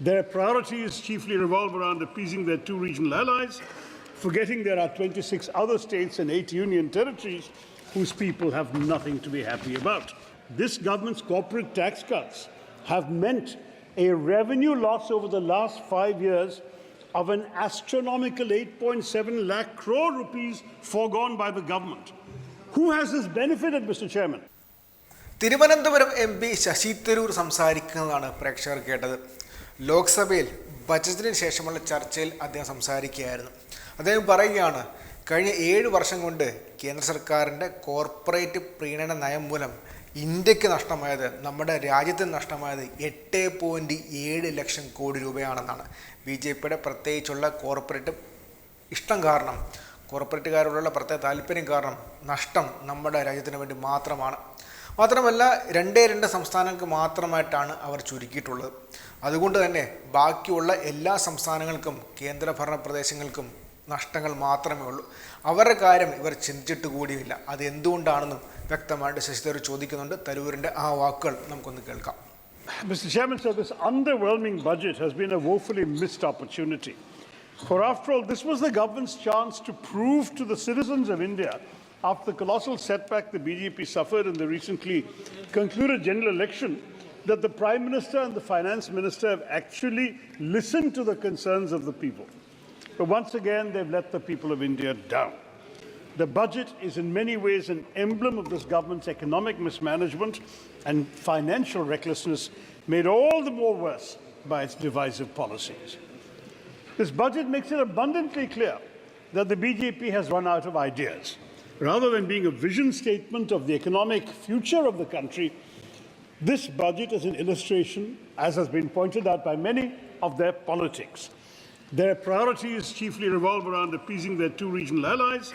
Their priorities chiefly revolve around appeasing their two regional allies, forgetting there are 26 other states and 8 union territories whose people have nothing to be happy about. This government's corporate tax cuts have meant a revenue loss over the last 5 years of an astronomical 8.7 lakh crore rupees foregone by the government. Who has this benefited, Mr. Chairman? Thiruvananthapuram MP സസിതരൂർ സംസാരിക്കുന്നതാണ് പ്രേക്ഷകർ കേട്ടത്. ലോക്സഭയിൽ ബജറ്റിന് ശേഷമുള്ള ചർച്ചയിൽ അദ്ദേഹം സംസാരിക്കുകയായിരുന്നു. അദ്ദേഹം പറയുകയാണ്, കഴിഞ്ഞ 7 വർഷം കൊണ്ട് കേന്ദ്ര സർക്കാരിൻ്റെ കോർപ്പറേറ്റ് പ്രീണന നയം മൂലം ഇന്ത്യക്ക് നഷ്ടമായത്, നമ്മുടെ രാജ്യത്തിന് നഷ്ടമായത് 8.7 ലക്ഷം കോടി രൂപയാണെന്നാണ്. BJPയുടെ പ്രത്യേകിച്ചുള്ള കോർപ്പറേറ്റ് ഇഷ്ടം കാരണം, കോർപ്പറേറ്റുകാരോടുള്ള പ്രത്യേക താല്പര്യം കാരണം നഷ്ടം നമ്മുടെ രാജ്യത്തിന് വേണ്ടി മാത്രമാണ്. മാത്രമല്ല 2 സംസ്ഥാനങ്ങൾക്ക് മാത്രമായിട്ടാണ് അവർ ചുരുക്കിയിട്ടുള്ളത്. അതുകൊണ്ട് തന്നെ ബാക്കിയുള്ള എല്ലാ സംസ്ഥാനങ്ങൾക്കും കേന്ദ്രഭരണ പ്രദേശങ്ങൾക്കും നഷ്ടങ്ങൾ മാത്രമേ ഉള്ളൂ. അവരുടെ കാര്യം ഇവർ ചിന്തിച്ചിട്ട് കൂടിയില്ല. അത് എന്തുകൊണ്ടാണെന്നും വ്യക്തമായിട്ട് ശശിതരൂർ ചോദിക്കുന്നുണ്ട്. തരൂരിൻ്റെ ആ വാക്കുകൾ നമുക്കൊന്ന് കേൾക്കാം. Mr. Chairman, sir, this underwhelming budget has been a woefully missed opportunity. For after all, this was the government's chance to prove to the citizens of India, after the colossal setback the BJP suffered in the recently concluded general election, that the Prime Minister and the Finance Minister have actually listened to the concerns of the people. But once again, they've let the people of India down. The budget is in many ways an emblem of this government's economic mismanagement and financial recklessness, made all the more worse by its divisive policies. This budget makes it abundantly clear that the BJP has run out of ideas. Rather than being a vision statement of the economic future of the country, this budget is an illustration, as has been pointed out by many, of their politics. Their priorities chiefly revolve around appeasing their two regional allies,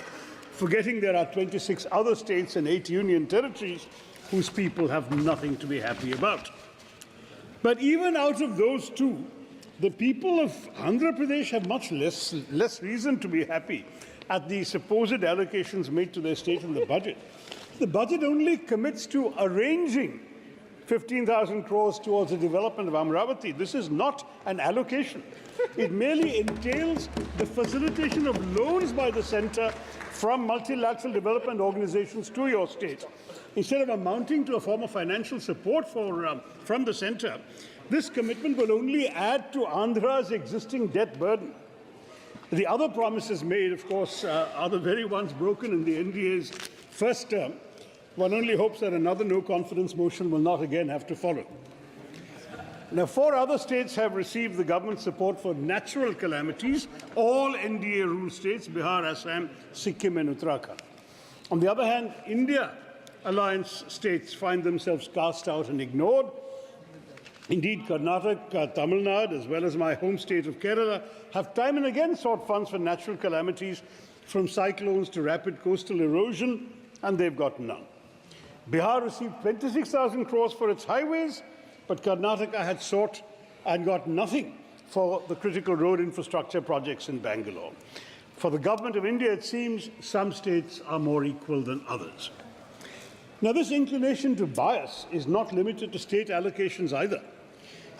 forgetting there are 26 other states and 8 union territories whose people have nothing to be happy about. But even out of those two, the people of Andhra Pradesh have much less reason to be happy at the supposed allocations made to their state in the budget. The budget only commits to arranging 15,000 crores towards the development of Amravati. This is not an allocation. It merely entails the facilitation of loans by the centre from multilateral development organizations to your state. Instead of amounting to a form of financial support from the centre, this commitment will only add to Andhra's existing debt burden. The other promises made, of course, are the very ones broken in the NDA's first term. One only hopes that another no-confidence motion will not again have to follow. Now, 4 other states have received the government support for natural calamities, all NDA rule states, Bihar, Assam, Sikkim and Uttarakhand. On the other hand, India alliance states find themselves cast out and ignored. Indeed, Karnataka, Tamil Nadu, as well as my home state of Kerala, have time and again sought funds for natural calamities, from cyclones to rapid coastal erosion, and they've got none. Bihar received 26,000 crores for its highways, but Karnataka had sought and got nothing for the critical road infrastructure projects in Bangalore. For the government of India, it seems some states are more equal than others. Now, this inclination to bias is not limited to state allocations either.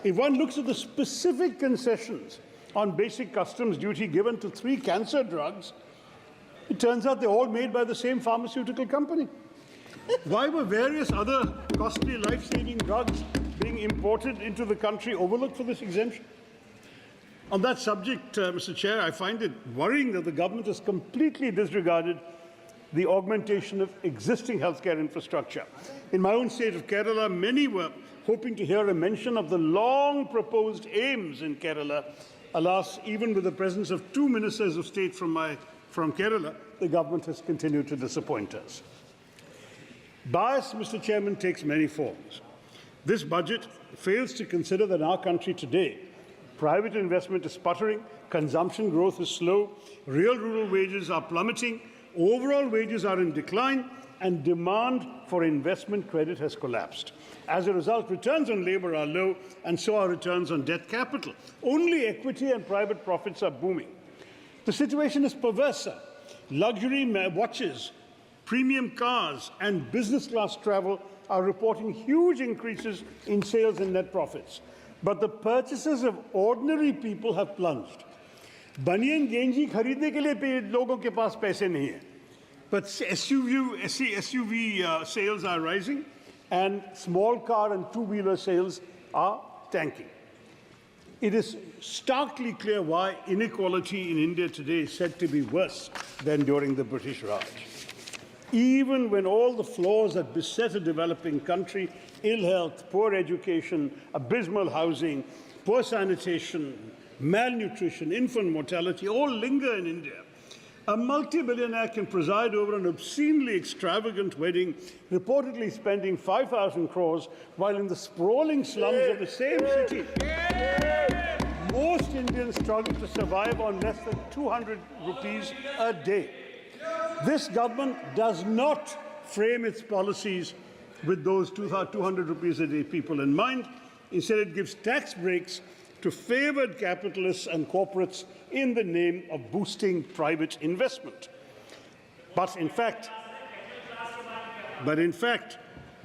If one looks at the specific concessions on basic customs duty given to 3 cancer drugs, it turns out they're all made by the same pharmaceutical company. Why were various other costly life-saving drugs being imported into the country overlooked for this exemption? On that subject, Mr. Chair, I find it worrying that the government has completely disregarded the augmentation of existing healthcare infrastructure. In my own state of Kerala, many were hoping to hear a mention of the long-proposed aims in Kerala. Alas, even with the presence of 2 ministers of state from Kerala, the government has continued to disappoint us. Bias, Mr. Chairman, takes many forms. This budget fails to consider that in our country today, private investment is sputtering, consumption growth is slow, real rural wages are plummeting, overall wages are in decline, and demand for investment credit has collapsed. As a result, returns on labor are low, and so are returns on debt capital. Only equity and private profits are booming. The situation is perverse, sir. Luxury watches, premium cars, and business class travel are reporting huge increases in sales and net profits. but the purchases of ordinary people have plunged. बनियन गेंजी खरीदने के लिए लोगों के पास पैसे नहीं है. But SUV sales are rising, and small car and two-wheeler sales are tanking. It is starkly clear why inequality in India today is said to be worse than during the British Raj. Even when all the flaws that beset a developing country, ill health, poor education, abysmal housing, poor sanitation, malnutrition, infant mortality, all linger in India, a multi-billionaire can preside over an obscenely extravagant wedding, reportedly spending 5,000 crores, while in the sprawling slums of the same city, most Indians struggle to survive on less than 200 rupees a day. This government does not frame its policies with those 200 rupees a day people in mind. Instead, it gives tax breaks to favored capitalists and corporates in the name of boosting private investment. But in fact,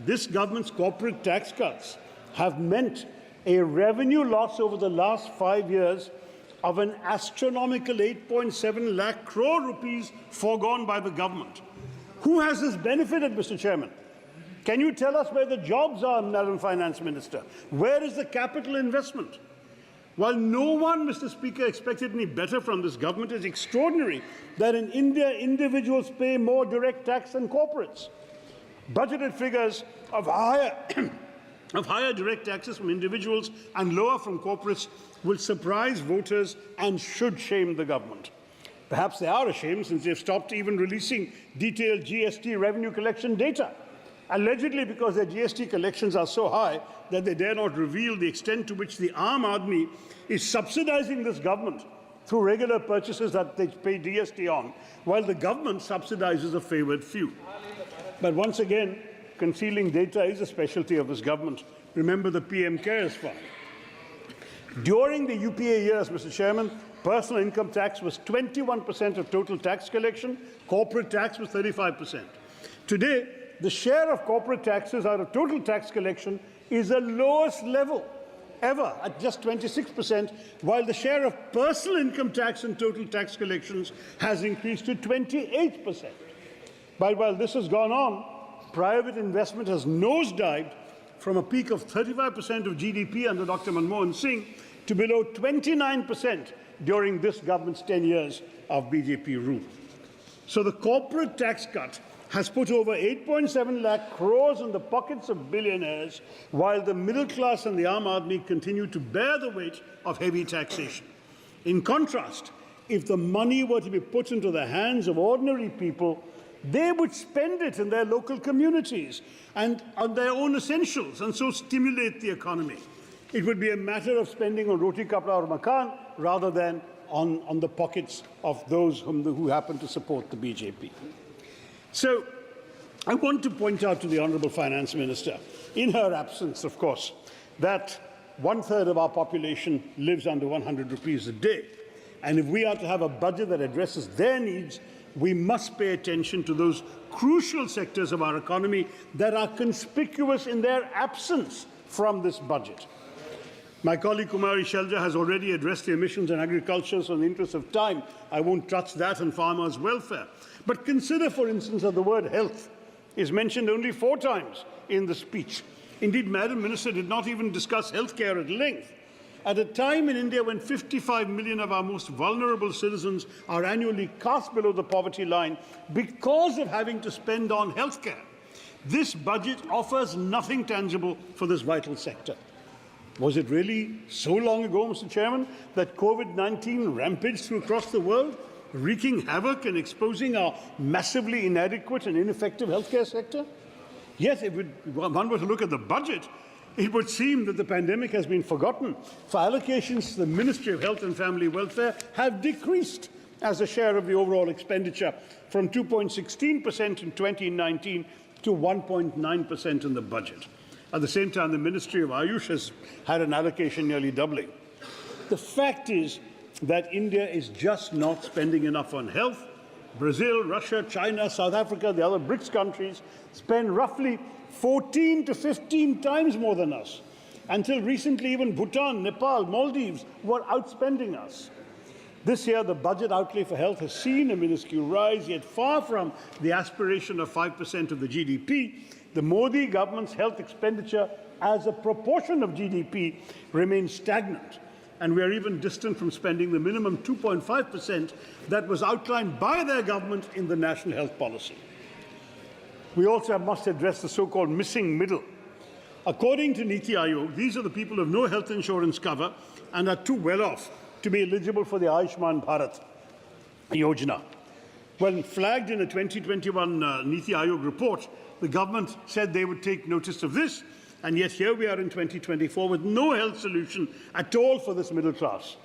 this government's corporate tax cuts have meant a revenue loss over the last 5 years of an astronomical 8.7 lakh crore rupees foregone by the government. Who has this benefited, Mr. Chairman? Can you tell us where the jobs are, Madam Finance Minister? Where is the capital investment? While no one, Mr. Speaker, expected any better from this government, it's extraordinary that in India, individuals pay more direct tax than corporates. Budgeted figures of higher direct taxes from individuals and lower from corporates will surprise voters and should shame the government. Perhaps they are ashamed since they've stopped even releasing detailed GST revenue collection data, allegedly because their GST collections are so high that they dare not reveal the extent to which the Aam Aadmi is subsidizing this government through regular purchases that they pay GST on, while the government subsidizes a favored few. But once again, concealing data is a specialty of this government. Remember the PM Cares Fund. During the UPA years, Mr. Chairman, personal income tax was 21% of total tax collection, corporate tax was 35%. Today, the share of corporate taxes out of total tax collection is the lowest level ever at just 26%, while the share of personal income tax in total tax collections has increased to 28%. But while this has gone on, private investment has nosedived from a peak of 35% of GDP under Dr. Manmohan Singh to below 29% during this government's 10 years of BJP rule. So the corporate tax cut has put over 8.7 lakh crores in the pockets of billionaires, while the middle class and the Aam Aadmi continue to bear the weight of heavy taxation. In contrast, if the money were to be put into the hands of ordinary people, they would spend it in their local communities and on their own essentials, and so stimulate the economy. It would be a matter of spending on roti, kapda or makan rather than on the pockets of those who happen to support the BJP. So I want to point out to the Honourable Finance Minister, in her absence, of course, that 1/3 of our population lives under 100 rupees a day. And if we are to have a budget that addresses their needs, we must pay attention to those crucial sectors of our economy that are conspicuous in their absence from this budget. My colleague Kumari Shelja has already addressed the emissions and agriculture, so in the interest of time, I won't touch that and farmers' welfare. But consider, for instance, that the word health is mentioned only 4 times in the speech. Indeed, Madam Minister did not even discuss healthcare at length. At a time in India when 55 million of our most vulnerable citizens are annually cast below the poverty line because of having to spend on healthcare, this budget offers nothing tangible for this vital sector. Was it really so long ago, Mr. Chairman, that COVID-19 rampaged across the world, wreaking havoc and exposing our massively inadequate and ineffective healthcare sector? Yet, if one were to look at the budget, it would seem that the pandemic has been forgotten, for allocations to the Ministry of Health and Family Welfare have decreased as a share of the overall expenditure from 2.16% in 2019 to 1.9% in the budget. At the same time, the Ministry of Ayush has had an allocation nearly doubling. The fact is that India is just not spending enough on health. Brazil, Russia, China, South Africa, the other BRICS countries spend roughly 14 to 15 times more than us. Until recently, even Bhutan, Nepal, Maldives were outspending us. This year, the budget outlay for health has seen a minuscule rise, yet far from the aspiration of 5% of the GDP, the Modi government's health expenditure as a proportion of GDP remains stagnant, and we are even distant from spending the minimum 2.5% that was outlined by their government in the national health policy. We also must address the so-called missing middle. According to Niti Aayog, these are the people who have no health insurance cover and are too well off to be eligible for the Ayushman Bharat Yojana. When flagged in a 2021 Niti Aayog report, the government said they would take notice of this, and yet here we are in 2024 with no health solution at all for this middle class.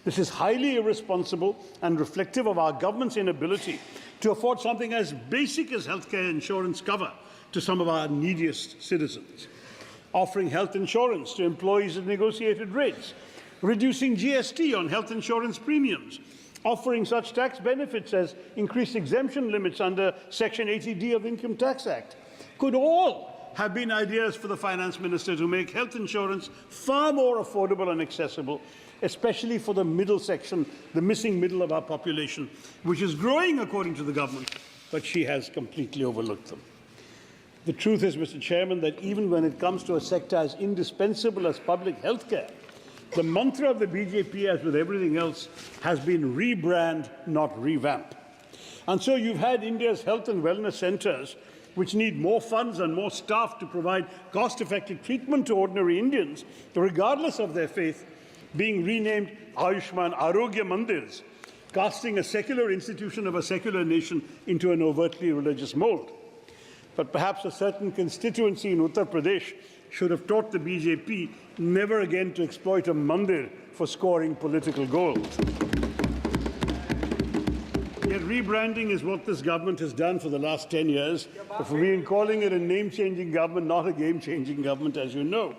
This is highly irresponsible and reflective of our government's inability to afford something as basic as healthcare insurance cover to some of our neediest citizens. Offering health insurance to employees at negotiated rates, reducing GST on health insurance premiums, offering such tax benefits as increased exemption limits under Section 80D of the Income Tax Act, could all have been ideas for the finance minister to make health insurance far more affordable and accessible, especially for the middle section, the missing middle of our population, which is growing according to the government, but she has completely overlooked them. The truth is, Mr. Chairman, that even when it comes to a sector as indispensable as public health care, the mantra of the BJP, as with everything else, has been rebrand, not revamp. And so you've had India's health and wellness centres, which need more funds and more staff to provide cost-effective treatment to ordinary Indians, regardless of their faith, being renamed Ayushman Arogya Mandirs, casting a secular institution of a secular nation into an overtly religious mould. But perhaps a certain constituency in Uttar Pradesh should have taught the BJP never again to exploit a mandir for scoring political goals. Yet rebranding is what this government has done for the last 10 years. But we've been calling it a name-changing government, not a game-changing government, as you know.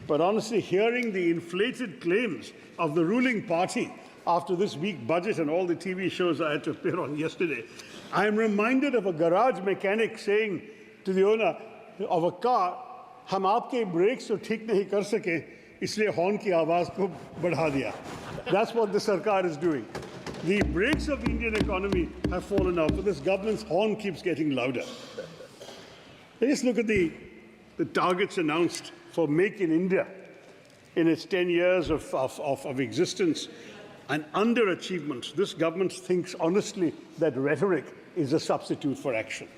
But honestly, hearing the inflated claims of the ruling party after this weak budget and all the TV shows I had to appear on yesterday, I am reminded of a garage mechanic saying to the owner of a car, "हम आपके brakes तो ठीक नहीं कर सके, इसलिए horn की आवाज़ को बढ़ा दिया." That's what the Sarkar is doing. The brakes of the Indian economy have fallen off, but this government's horn keeps getting louder. Let's look at the targets announced for Make in India in its 10 years of existence. An underachievement. This government thinks honestly that rhetoric is a substitute for action.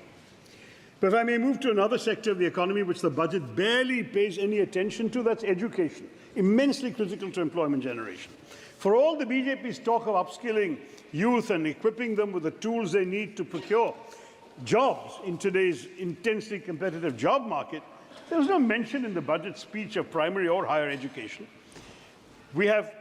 But if I may move to another sector of the economy which the budget barely pays any attention to, that's education, immensely critical to employment generation. For all the BJP's talk of upskilling youth and equipping them with the tools they need to procure jobs in today's intensely competitive job market, there was no mention in the budget speech of primary or higher education. We have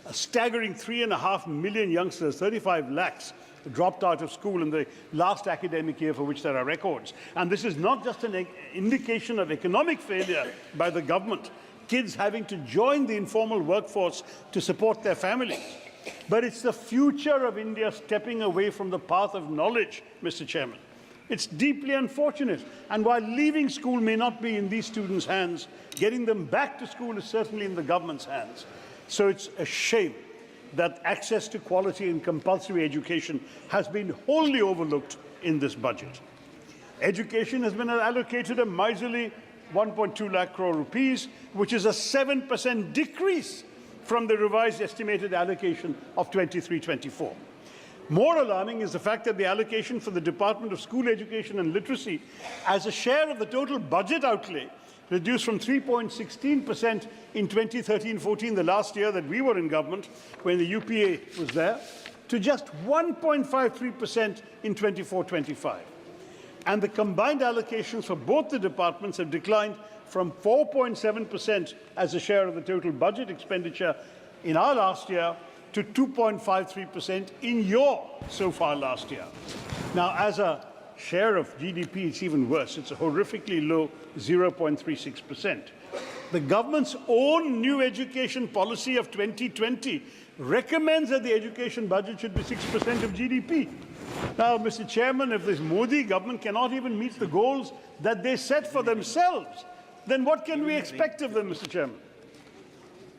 a staggering 3.5 million youngsters, 35 lakhs, dropped out of school in the last academic year for which there are records. And this is not just an indication of economic failure by the government, kids having to join the informal workforce to support their families, but it's the future of India stepping away from the path of knowledge, Mr. Chairman. It's deeply unfortunate, and while leaving school may not be in these students' hands, getting them back to school is certainly in the government's hands. So it's a shame that access to quality and compulsory education has been wholly overlooked in this budget. Education has been allocated a miserly 1.2 lakh crore rupees, which is a 7% decrease from the revised estimated allocation of 23-24. More alarming is the fact that the allocation for the Department of School Education and Literacy as a share of the total budget outlay reduced from 3.16% in 2013-14, the last year that we were in government, when the UPA was there, to just 1.53% in 24-25. And the combined allocations for both the departments have declined from 4.7% as a share of the total budget expenditure in our last year to 2.53% in your so far last year. Now, as a share of GDP, it's even worse. It's a horrifically low 0.36%. The government's own new education policy of 2020 recommends that the education budget should be 6% of GDP. Now, Mr. Chairman, if this Modi government cannot even meet the goals that they set for themselves, then what can we expect of them, Mr. Chairman?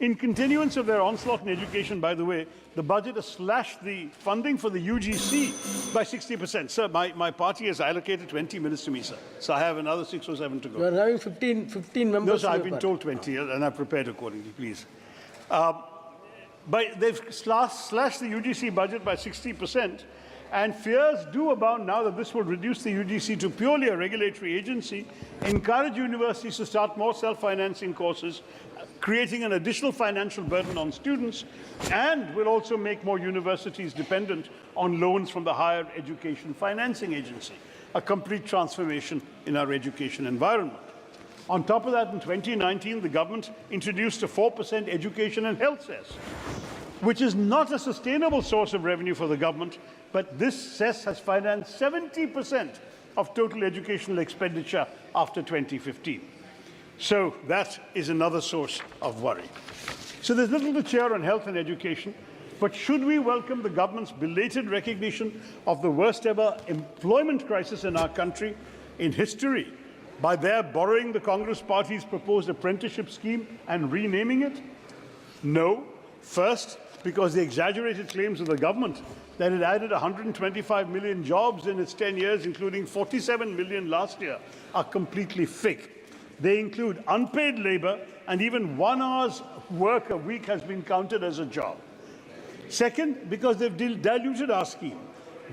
In continuance of their onslaught in education, by the way, the budget has slashed the funding for the UGC by 60%. Sir, my party has allocated 20 minutes to me, sir. So I have another 6 or 7 to go. You are having 15 members. No, sir, in I've your been party. told 20, and I've prepared accordingly, please. But they've slashed the UGC budget by 60%, and fears do abound now that this will reduce the UGC to purely a regulatory agency, encourage universities to start more self-financing courses, creating an additional financial burden on students, and will also make more universities dependent on loans from the Higher Education Financing Agency, a complete transformation in our education environment. On top of that, in 2019, the government introduced a 4% education and health cess, which is not a sustainable source of revenue for the government, but this cess has financed 70% of total educational expenditure after 2015. So that is another source of worry. So there's little to cheer on health and education, but should we welcome the government's belated recognition of the worst ever employment crisis in our country in history by their borrowing the Congress Party's proposed apprenticeship scheme and renaming it? No. First, because the exaggerated claims of the government that it added 125 million jobs in its 10 years, including 47 million last year, are completely fake. They include unpaid labor, and even 1 hour's work a week has been counted as a job. Second, because they've diluted our scheme.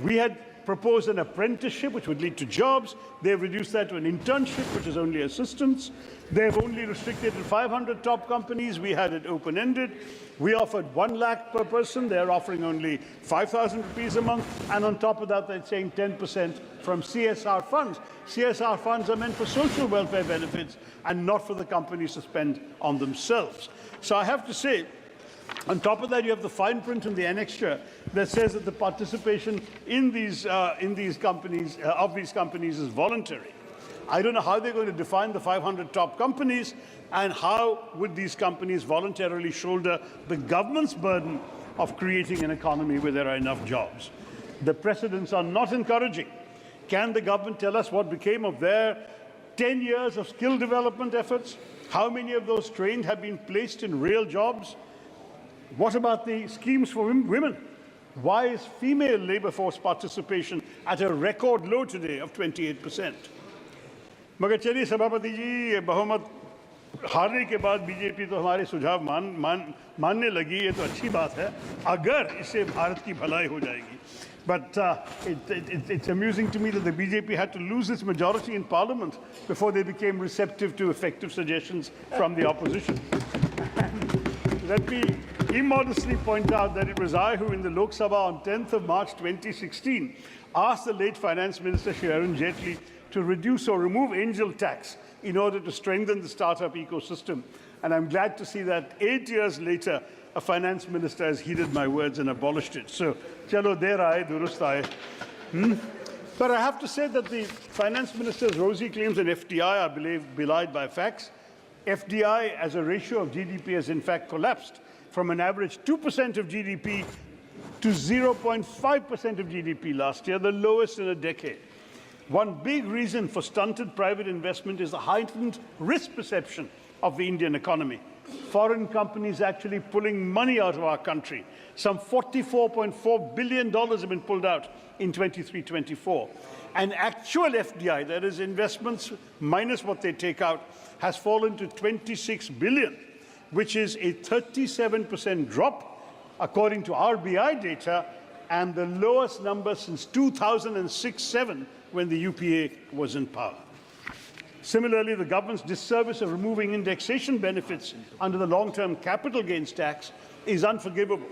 We had proposed an apprenticeship, which would lead to jobs. They've reduced that to an internship, which is only assistance. They've only restricted to 500 top companies. We had it open-ended. We offered 1 lakh per person. They're offering only 5,000 rupees a month. And on top of that, they're saying 10% from CSR funds. CSR funds are meant for social welfare benefits and not for the companies to spend on themselves. So I have to say, on top of that, you have the fine print in the annexure that says that the participation in these companies is voluntary. I don't know how they're going to define the 500 top companies, and how would these companies voluntarily shoulder the government's burden of creating an economy where there are enough jobs. The precedents are not encouraging. Can the government tell us what became of their 10 years of skill development efforts? How many of those trained have been placed in real jobs? What about the schemes for women? Why is female labour force participation at a record low today of 28%? मगर चलिए सभापति जी, बहुमत हारने के बाद BJP तो हमारे सुझाव मानने लगी, ये तो अच्छी बात है अगर इससे भारत की भलाई हो जाएगी. But it's amusing to me that the BJP had to lose its majority in parliament before they became receptive to effective suggestions from the opposition. Let me immodestly point out that it was I who, in the Lok Sabha on 10th of March 2016, asked the late Finance Minister Shri Arun Jaitley to reduce or remove angel tax in order to strengthen the startup ecosystem. And I'm glad to see that 8 years later, a finance minister has heeded my words and abolished it. So, chalo der aaye, durust aaye. But I have to say that the finance minister's rosy claims on FDI are belied by facts. FDI as a ratio of GDP has in fact collapsed from an average 2% of GDP to 0.5% of GDP last year, the lowest in a decade. One big reason for stunted private investment is the heightened risk perception of the Indian economy. Foreign companies actually pulling money out of our country. Some $44.4 billion have been pulled out in 23-24. And actual FDI, that is investments minus what they take out, has fallen to 26 billion, which is a 37% drop, according to RBI data, and the lowest number since 2006-07, when the UPA was in power. Similarly, the government's disservice of removing indexation benefits under the long-term capital gains tax is unforgivable,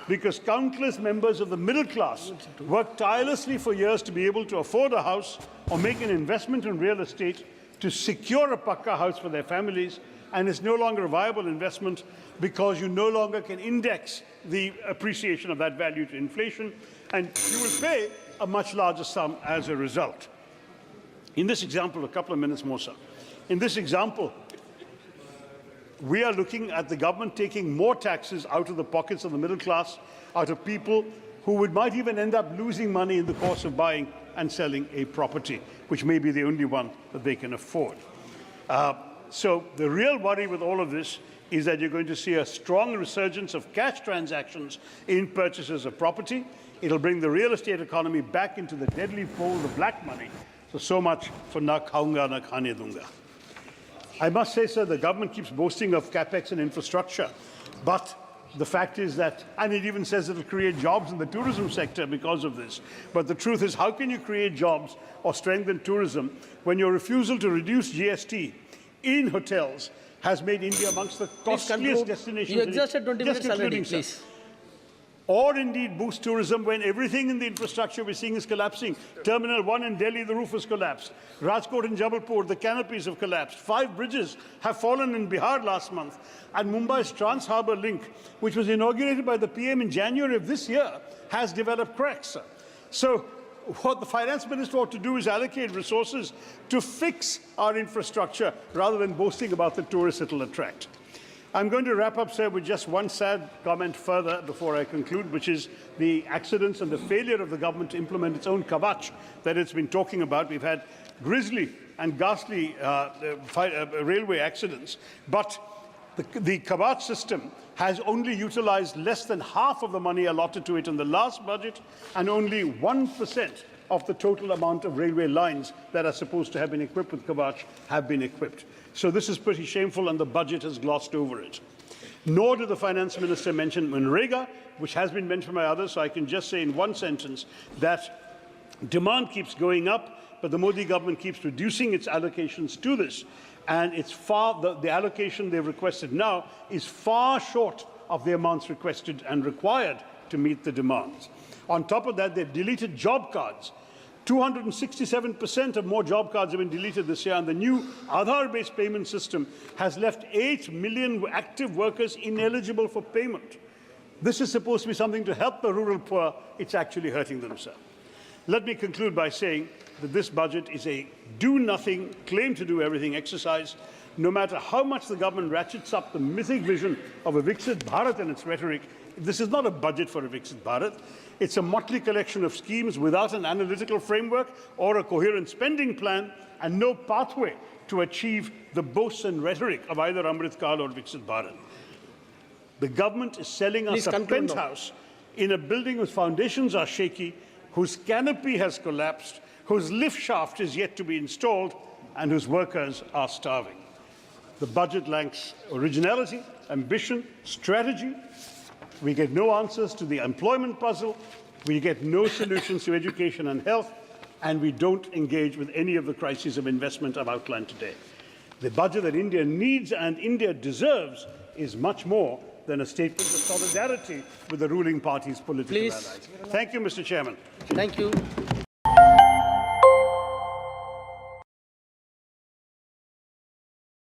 because countless members of the middle class worked tirelessly for years to be able to afford a house or make an investment in real estate to secure a pakka house for their families, and it's no longer a viable investment because you no longer can index the appreciation of that value to inflation, and you will pay a much larger sum as a result. In this example, a couple of minutes more, sir. In this example, we are looking at the government taking more taxes out of the pockets of the middle class, out of people who might even end up losing money in the course of buying and selling a property, which may be the only one that they can afford. So the real worry with all of this is that you're going to see a strong resurgence of cash transactions in purchases of property. It'll bring the real estate economy back into the deadly fold of black money. So much for na khaunga na khane dunga. I must say, sir, the government keeps boasting of capex and infrastructure, but the fact is that, and it even says it'll create jobs in the tourism sector because of this. But the truth is, how can you create jobs or strengthen tourism when your refusal to reduce GST in hotels has made India amongst the costliest destinations? You exhausted 20 minutes already, including, sir. please. Or indeed boost tourism when everything in the infrastructure we're seeing is collapsing. Terminal 1 in Delhi, the roof has collapsed. Rajkot and Jabalpur, the canopies have collapsed. 5 bridges have fallen in Bihar last month. And Mumbai's Trans-Harbour Link, which was inaugurated by the PM in January of this year, has developed cracks, sir. So what the finance minister ought to do is allocate resources to fix our infrastructure rather than boasting about the tourists it will attract. I'm going to wrap up, sir, with just one sad comment further before I conclude, which is the accidents and the failure of the government to implement its own Kavach that it's been talking about. We've had grisly and ghastly railway accidents, but the Kavach system has only utilized less than half of the money allotted to it in the last budget, and only 1% of the total amount of railway lines that are supposed to have been equipped with Kavach have been equipped. So this is pretty shameful, and the budget has glossed over it. Nor did the finance minister mention Manrega, which has been mentioned by others, so I can just say in one sentence that demand keeps going up, but the Modi government keeps reducing its allocations to this. And it's the allocation they've requested now is far short of the amounts requested and required to meet the demands. On top of that, they've deleted job cards. 267% of more job cards have been deleted this year, and the new Aadhaar-based payment system has left 8 million active workers ineligible for payment. This is supposed to be something to help the rural poor. It's actually hurting them, sir. Let me conclude by saying that this budget is a do-nothing, claim-to-do-everything exercise. No matter how much the government ratchets up the mythic vision of a Viksit Bharat and its rhetoric, this is not a budget for a Viksit Bharat. It's a motley collection of schemes without an analytical framework or a coherent spending plan, and no pathway to achieve the boasts and rhetoric of either Amrit Kal or Viksit Bharat. The government is selling us a penthouse in a building whose foundations are shaky, whose canopy has collapsed, whose lift shaft is yet to be installed, and whose workers are starving. The budget lacks originality, ambition, strategy. We get no answers to the employment puzzle. We get no solutions to education and health, and we don't engage with any of the crises of investment I've outlined today. The budget that India needs and India deserves is much more than a statement of solidarity with the ruling party's political allies. Thank you, Mr. Chairman. Thank you.